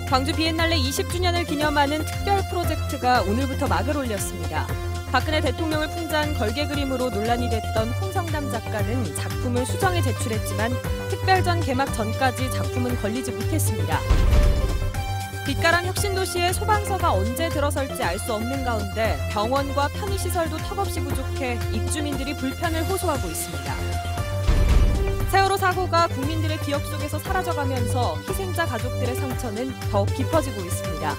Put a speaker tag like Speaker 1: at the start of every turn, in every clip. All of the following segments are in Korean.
Speaker 1: 광주 비엔날레 20주년을 기념하는 특별 프로젝트가 오늘부터 막을 올렸습니다. 박근혜 대통령을 풍자한 걸개 그림으로 논란이 됐던 홍성담 작가는 작품을 수정에 제출했지만 특별전 개막 전까지 작품은 걸리지 못했습니다. 빛가람 혁신도시에 소방서가 언제 들어설지 알 수 없는 가운데 병원과 편의시설도 턱없이 부족해 입주민들이 불편을 호소하고 있습니다. 세월호 사고가 국민들의 기억 속에서 사라져가면서 희생자 가족들의 상처는 더욱 깊어지고 있습니다.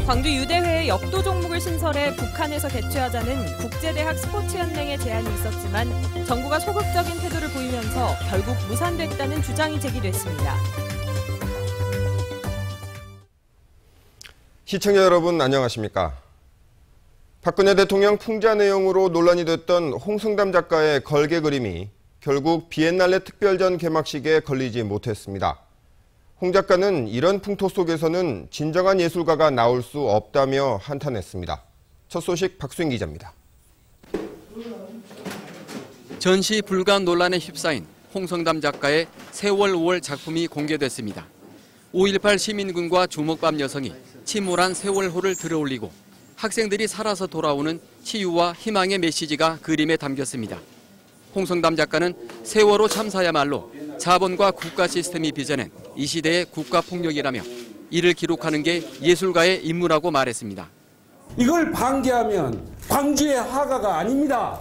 Speaker 1: 광주 유대회에 역도 종목을 신설해 북한에서 개최하자는 국제대학 스포츠연맹의 제안이 있었지만 정부가 소극적인 태도를 보이면서 결국 무산됐다는 주장이 제기됐습니다.
Speaker 2: 시청자 여러분 안녕하십니까? 박근혜 대통령 풍자 내용으로 논란이 됐던 홍성담 작가의 걸개 그림이 결국 비엔날레 특별전 개막식에 걸리지 못했습니다. 홍 작가는 이런 풍토 속에서는 진정한 예술가가 나올 수 없다며 한탄했습니다. 첫 소식 박수인 기자입니다.
Speaker 3: 전시 불가 논란에 휩싸인 홍성담 작가의 세월 5월 작품이 공개됐습니다. 5.18 시민군과 주먹밥 여성이 침몰한 세월호를 들어올리고 학생들이 살아서 돌아오는 치유와 희망의 메시지가 그림에 담겼습니다. 홍성담 작가는 세월호 참사야말로 자본과 국가 시스템이 빚어낸 이 시대의 국가폭력이라며 이를 기록하는 게 예술가의 임무라고 말했습니다.
Speaker 4: 이걸 방기하면 광주의 화가가 아닙니다.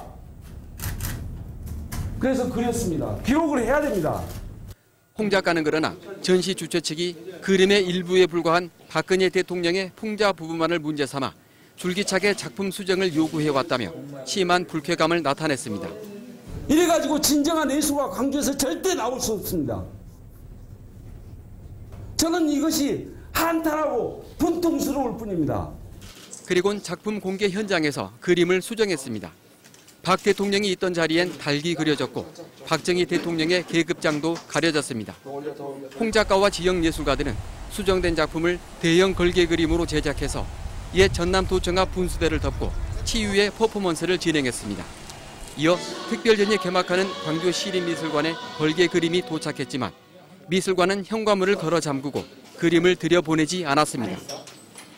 Speaker 4: 그래서 그렸습니다. 기록을 해야 됩니다.
Speaker 3: 홍 작가는 그러나 전시 주최 측이 그림의 일부에 불과한 박근혜 대통령의 풍자 부분만을 문제 삼아 줄기차게 작품 수정을 요구해왔다며 심한 불쾌감을 나타냈습니다.
Speaker 4: 이래가지고 진정한 예술가 광주에서 절대 나올 수 없습니다. 저는 이것이 한탄하고 분통스러울 뿐입니다.
Speaker 3: 그리고는 작품 공개 현장에서 그림을 수정했습니다. 박 대통령이 있던 자리엔 닭이 그려졌고 박정희 대통령의 계급장도 가려졌습니다. 홍 작가와 지역 예술가들은 수정된 작품을 대형 걸개 그림으로 제작해서 옛 전남도청 앞 분수대를 덮고 치유의 퍼포먼스를 진행했습니다. 이어 특별전이 개막하는 광주 시립미술관에 걸개 그림이 도착했지만 미술관은 현관문을 걸어 잠그고 그림을 들여보내지 않았습니다.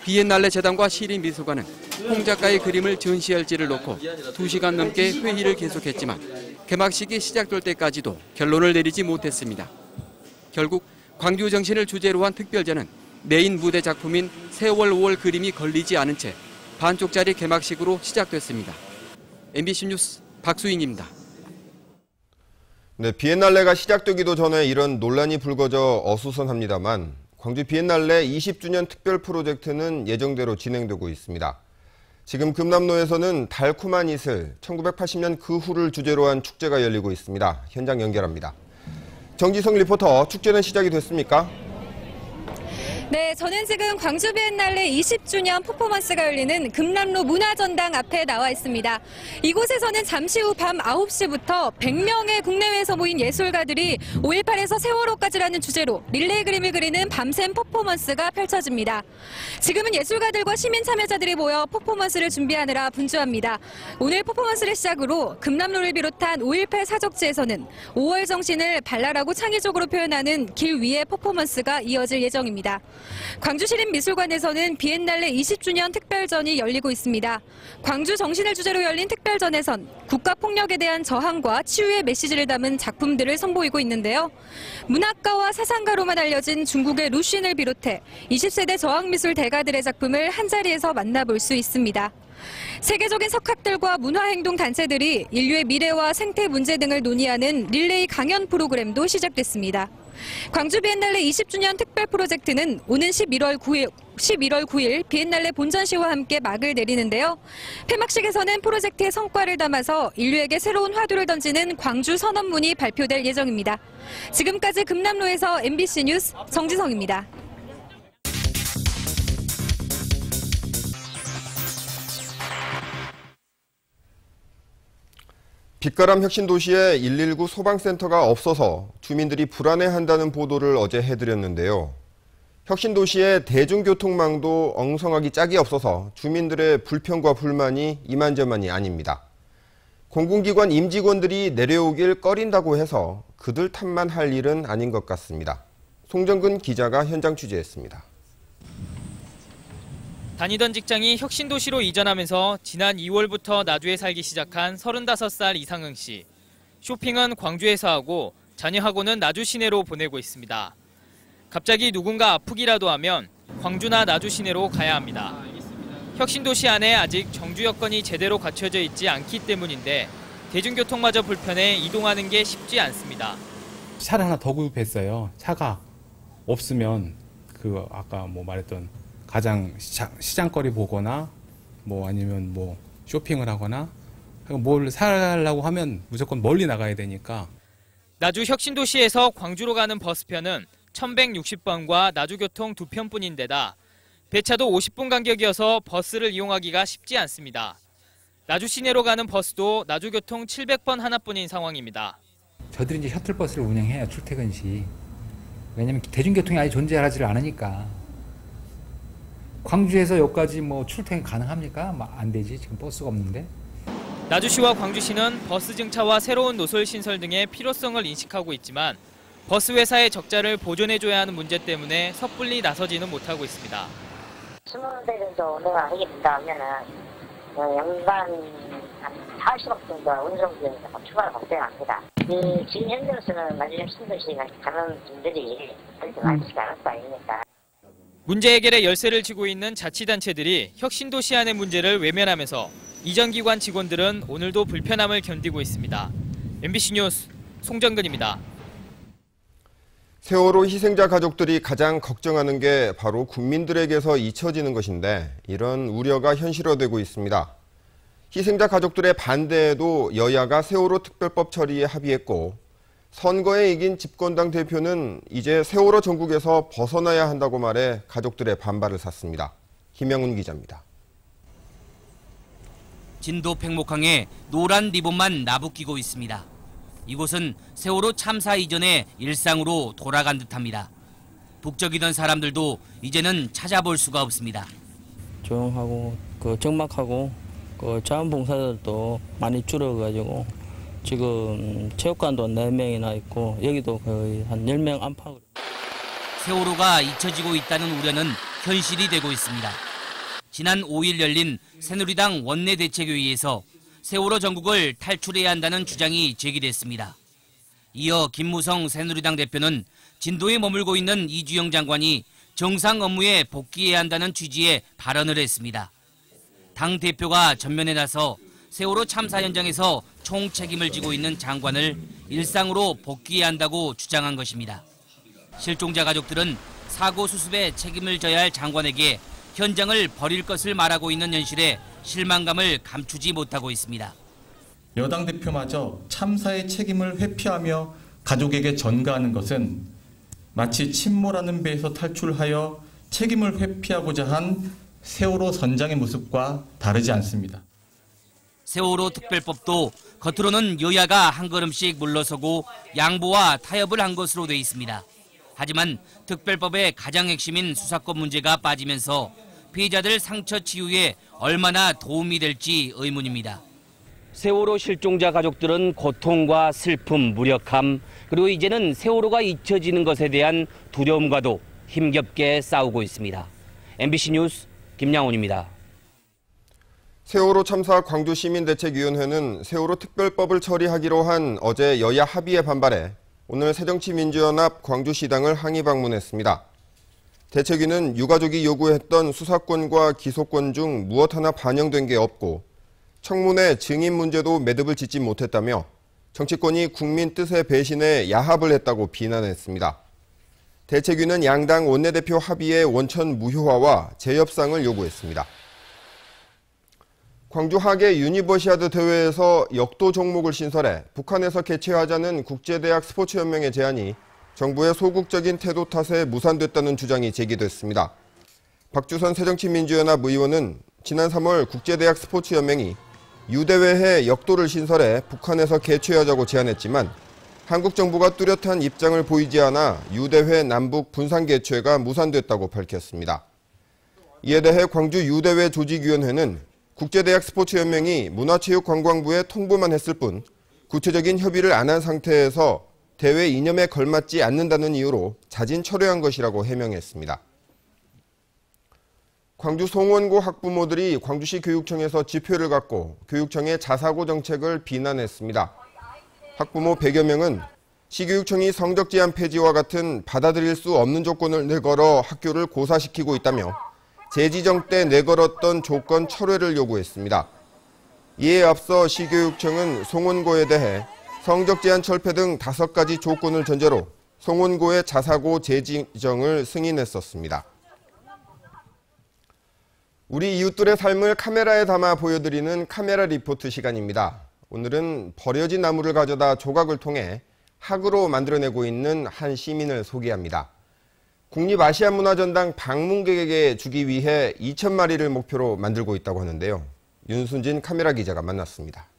Speaker 3: 비엔날레 재단과 시립미술관은 홍 작가의 그림을 전시할지를 놓고 2시간 넘게 회의를 계속했지만 개막식이 시작될 때까지도 결론을 내리지 못했습니다. 결국 광주 정신을 주제로 한 특별전은 메인 무대 작품인 세월 5월 그림이 걸리지 않은 채 반쪽짜리 개막식으로 시작됐습니다. MBC 뉴스 박수인입니다.
Speaker 2: 네, 비엔날레가 시작되기도 전에 이런 논란이 불거져 어수선합니다만 광주 비엔날레 20주년 특별 프로젝트는 예정대로 진행되고 있습니다. 지금 금남로에서는 달콤한 이슬, 1980년 그 후를 주제로 한 축제가 열리고 있습니다. 현장 연결합니다. 정지성 리포터, 축제는 시작이 됐습니까?
Speaker 5: 네, 저는 지금 광주 비엔날레 20주년 퍼포먼스가 열리는 금남로 문화전당 앞에 나와 있습니다. 이곳에서는 잠시 후 밤 9시부터 100명의 국내외에서 모인 예술가들이 5.18에서 세월호까지라는 주제로 릴레이 그림을 그리는 밤샘 퍼포먼스가 펼쳐집니다. 지금은 예술가들과 시민 참여자들이 모여 퍼포먼스를 준비하느라 분주합니다. 오늘 퍼포먼스를 시작으로 금남로를 비롯한 5.18 사적지에서는 5월 정신을 발랄하고 창의적으로 표현하는 길 위의 퍼포먼스가 이어질 예정입니다. 광주시립미술관에서는 비엔날레 20주년 특별전이 열리고 있습니다. 광주 정신을 주제로 열린 특별전에선 국가폭력에 대한 저항과 치유의 메시지를 담은 작품들을 선보이고 있는데요. 문학가와 사상가로만 알려진 중국의 루쉰을 비롯해 20세대 저항미술 대가들의 작품을 한자리에서 만나볼 수 있습니다. 세계적인 석학들과 문화행동 단체들이 인류의 미래와 생태 문제 등을 논의하는 릴레이 강연 프로그램도 시작됐습니다. 광주 비엔날레 20주년 특별 프로젝트는 오는 11월 9일 비엔날레 본전시와 함께 막을 내리는데요. 폐막식에서는 프로젝트의 성과를 담아서 인류에게 새로운 화두를 던지는 광주 선언문이 발표될 예정입니다. 지금까지 금남로에서 MBC 뉴스 정지성입니다.
Speaker 2: 빛가람 혁신도시에 119 소방센터가 없어서 주민들이 불안해한다는 보도를 어제 해드렸는데요. 혁신도시의 대중교통망도 엉성하기 짝이 없어서 주민들의 불평과 불만이 이만저만이 아닙니다. 공공기관 임직원들이 내려오길 꺼린다고 해서 그들 탓만 할 일은 아닌 것 같습니다. 송정근 기자가 현장 취재했습니다.
Speaker 6: 다니던 직장이 혁신도시로 이전하면서 지난 2월부터 나주에 살기 시작한 35살 이상흥 씨. 쇼핑은 광주에서 하고 자녀하고는 나주 시내로 보내고 있습니다. 갑자기 누군가 아프기라도 하면 광주나 나주 시내로 가야 합니다. 혁신도시 안에 아직 정주 여건이 제대로 갖춰져 있지 않기 때문인데 대중교통마저 불편해 이동하는 게 쉽지 않습니다.
Speaker 7: 차를 하나 더 구입했어요. 차가 없으면 아까 말했던 가장 시장거리 보거나 아니면 쇼핑을 하거나 뭘 사려고 하면 무조건 멀리 나가야 되니까.
Speaker 6: 나주 혁신도시에서 광주로 가는 버스편은 1160번과 나주교통 2편뿐인데다 배차도 50분 간격이어서 버스를 이용하기가 쉽지 않습니다. 나주 시내로 가는 버스도 나주교통 700번 하나뿐인 상황입니다.
Speaker 8: 저들이 이제 셔틀버스를 운영해요, 출퇴근 시. 왜냐면 대중교통이 아예 존재하지를 않으니까. 광주에서 여기까지 출퇴근 가능합니까? 안 되지. 지금 버스가 없는데.
Speaker 6: 나주시와 광주시는 버스 증차와 새로운 노설 신설 등의 필요성을 인식하고 있지만 버스 회사의 적자를 보존해줘야 하는 문제 때문에 섣불리 나서지는 못하고 있습니다.
Speaker 9: 20대 정도 운행을 하게 된다 하면은 연간 한 40억 정도 운송비용에서 추가로 발생합니다. 지금 현재로서는 나주 혁신도시에 가는 분들이 그렇게 많지가 않을 거 아닙니까?
Speaker 6: 문제 해결에 열쇠를 쥐고 있는 자치단체들이 혁신도시 안의 문제를 외면하면서 이전 기관 직원들은 오늘도 불편함을 견디고 있습니다. MBC 뉴스 송정근입니다.
Speaker 2: 세월호 희생자 가족들이 가장 걱정하는 게 바로 국민들에게서 잊혀지는 것인데 이런 우려가 현실화되고 있습니다. 희생자 가족들의 반대에도 여야가 세월호 특별법 처리에 합의했고 선거에 이긴 집권당 대표는 이제 세월호 전국에서 벗어나야 한다고 말해 가족들의 반발을 샀습니다. 김영훈 기자입니다.
Speaker 10: 진도 팽목항에 노란 리본만 나부끼고 있습니다. 이곳은 세월호 참사 이전의 일상으로 돌아간 듯합니다. 북적이던 사람들도 이제는 찾아볼 수가 없습니다.
Speaker 11: 조용하고 적막하고 자원봉사자들도 많이 줄어가지고 지금 체육관도 4명이나 있고 여기도 거의 한 10명 안팎으로.
Speaker 10: 세월호가 잊혀지고 있다는 우려는 현실이 되고 있습니다. 지난 5일 열린 새누리당 원내대책회의에서 세월호 전국을 탈출해야 한다는 주장이 제기됐습니다. 이어 김무성 새누리당 대표는 진도에 머물고 있는 이주영 장관이 정상 업무에 복귀해야 한다는 취지의 발언을 했습니다. 당 대표가 전면에 나서 세월호 참사 현장에서 총 책임을 지고 있는 장관을 일상으로 복귀해야 한다고 주장한 것입니다. 실종자 가족들은 사고 수습에 책임을 져야 할 장관에게 현장을 버릴 것을 말하고 있는 현실에 실망감을 감추지 못하고 있습니다.
Speaker 12: 여당 대표마저 참사의 책임을 회피하며 가족에게 전가하는 것은 마치 침몰하는 배에서 탈출하여 책임을 회피하고자 한 세월호 선장의 모습과 다르지 않습니다.
Speaker 10: 세월호 특별법도 겉으로는 여야가 한 걸음씩 물러서고 양보와 타협을 한 것으로 돼 있습니다. 하지만 특별법의 가장 핵심인 수사권 문제가 빠지면서 피해자들 상처 치유에 얼마나 도움이 될지 의문입니다. 세월호 실종자 가족들은 고통과 슬픔, 무력함, 그리고 이제는 세월호가 잊혀지는 것에 대한 두려움과도 힘겹게 싸우고 있습니다. MBC 뉴스 김양훈입니다.
Speaker 2: 세월호 참사 광주시민대책위원회는 세월호 특별법을 처리하기로 한 어제 여야 합의에 반발해 오늘 새정치민주연합 광주시당을 항의 방문했습니다. 대책위는 유가족이 요구했던 수사권과 기소권 중 무엇 하나 반영된 게 없고 청문회 증인 문제도 매듭을 짓지 못했다며 정치권이 국민 뜻에 배신해 야합을 했다고 비난했습니다. 대책위는 양당 원내대표 합의의 원천 무효화와 재협상을 요구했습니다. 광주 하계 유니버시아드 대회에서 역도 종목을 신설해 북한에서 개최하자는 국제대학 스포츠연맹의 제안이 정부의 소극적인 태도 탓에 무산됐다는 주장이 제기됐습니다. 박주선 새정치민주연합 의원은 지난 3월 국제대학 스포츠연맹이 유대회에 역도를 신설해 북한에서 개최하자고 제안했지만 한국 정부가 뚜렷한 입장을 보이지 않아 유대회 남북 분산 개최가 무산됐다고 밝혔습니다. 이에 대해 광주 유대회 조직위원회는 국제대학 스포츠연맹이 문화체육관광부에 통보만 했을 뿐 구체적인 협의를 안 한 상태에서 대회 이념에 걸맞지 않는다는 이유로 자진 철회한 것이라고 해명했습니다. 광주 송원고 학부모들이 광주시 교육청에서 지표를 갖고 교육청의 자사고 정책을 비난했습니다. 학부모 100여 명은 시교육청이 성적 제한 폐지와 같은 받아들일 수 없는 조건을 내걸어 학교를 고사시키고 있다며 재지정 때 내걸었던 조건 철회를 요구했습니다. 이에 앞서 시교육청은 송원고에 대해 성적 제한 철폐 등 5가지 조건을 전제로 송원고의 자사고 재지정을 승인했었습니다. 우리 이웃들의 삶을 카메라에 담아 보여드리는 카메라 리포트 시간입니다. 오늘은 버려진 나무를 가져다 조각을 통해 학으로 만들어내고 있는 한 시민을 소개합니다. 국립아시아문화전당 방문객에게 주기 위해 2,000마리를 목표로 만들고 있다고 하는데요. 윤순진 카메라 기자가 만났습니다.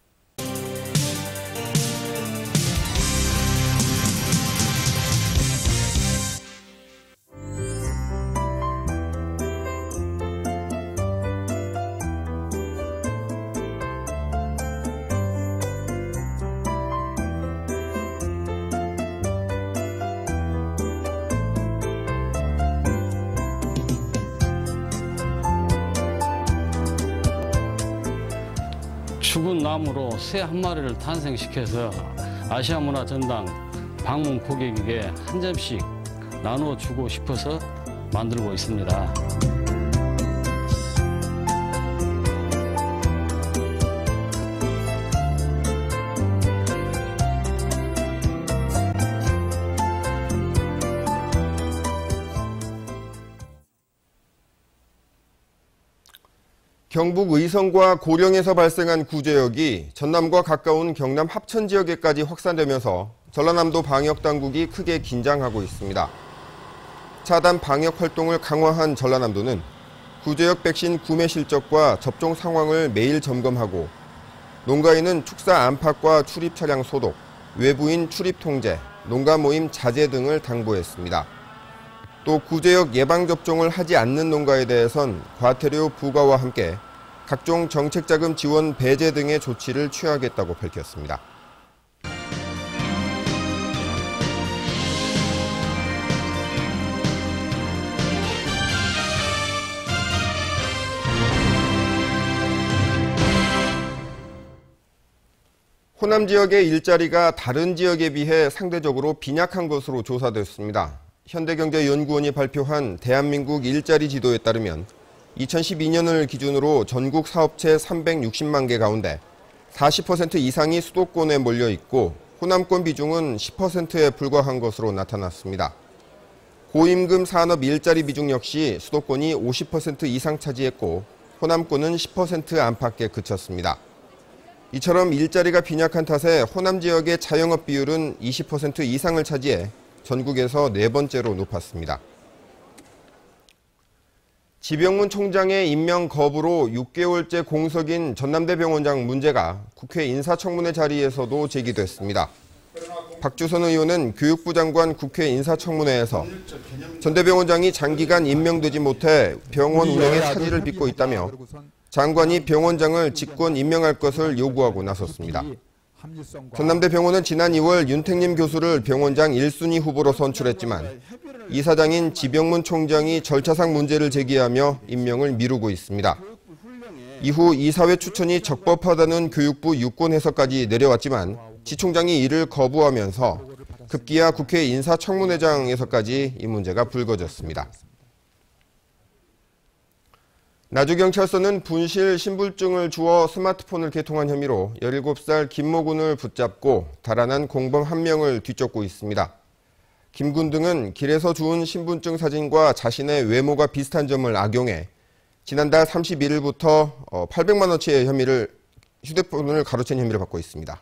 Speaker 13: 죽은 나무로 새 한 마리를 탄생시켜서 아시아문화전당 방문 고객에게 한 점씩 나눠주고 싶어서 만들고 있습니다.
Speaker 2: 경북 의성과 고령에서 발생한 구제역이 전남과 가까운 경남 합천 지역에까지 확산되면서 전라남도 방역당국이 크게 긴장하고 있습니다. 차단 방역 활동을 강화한 전라남도는 구제역 백신 구매 실적과 접종 상황을 매일 점검하고 농가에는 축사 안팎과 출입 차량 소독, 외부인 출입 통제, 농가 모임 자제 등을 당부했습니다. 또 구제역 예방접종을 하지 않는 농가에 대해선 과태료 부과와 함께 각종 정책자금 지원 배제 등의 조치를 취하겠다고 밝혔습니다. 호남 지역의 일자리가 다른 지역에 비해 상대적으로 빈약한 것으로 조사됐습니다. 현대경제연구원이 발표한 대한민국 일자리 지도에 따르면 2012년을 기준으로 전국 사업체 360만 개 가운데 40% 이상이 수도권에 몰려 있고 호남권 비중은 10%에 불과한 것으로 나타났습니다. 고임금 산업 일자리 비중 역시 수도권이 50% 이상 차지했고 호남권은 10% 안팎에 그쳤습니다. 이처럼 일자리가 빈약한 탓에 호남 지역의 자영업 비율은 20% 이상을 차지해 전국에서 4번째로 높았습니다. 지병문 총장의 임명 거부로 6개월째 공석인 전남대병원장 문제가 국회 인사청문회 자리에서도 제기됐습니다. 박주선 의원은 교육부 장관 국회 인사청문회에서 전 대병원장이 장기간 임명되지 못해 병원 운영에 차질을 빚고 있다며 장관이 병원장을 직권 임명할 것을 요구하고 나섰습니다. 전남대병원은 지난 2월 윤택림 교수를 병원장 1순위 후보로 선출했지만 이사장인 지병문 총장이 절차상 문제를 제기하며 임명을 미루고 있습니다. 이후 이사회 추천이 적법하다는 교육부 유권 해석까지 내려왔지만 지 총장이 이를 거부하면서 급기야 국회 인사청문회장에서까지 이 문제가 불거졌습니다. 나주경찰서는 분실 신분증을 주어 스마트폰을 개통한 혐의로 17살 김모 군을 붙잡고 달아난 공범 1명을 뒤쫓고 있습니다. 김 군 등은 길에서 주운 신분증 사진과 자신의 외모가 비슷한 점을 악용해 지난달 31일부터 800만 원치의 휴대폰을 가로챈 혐의를 받고 있습니다.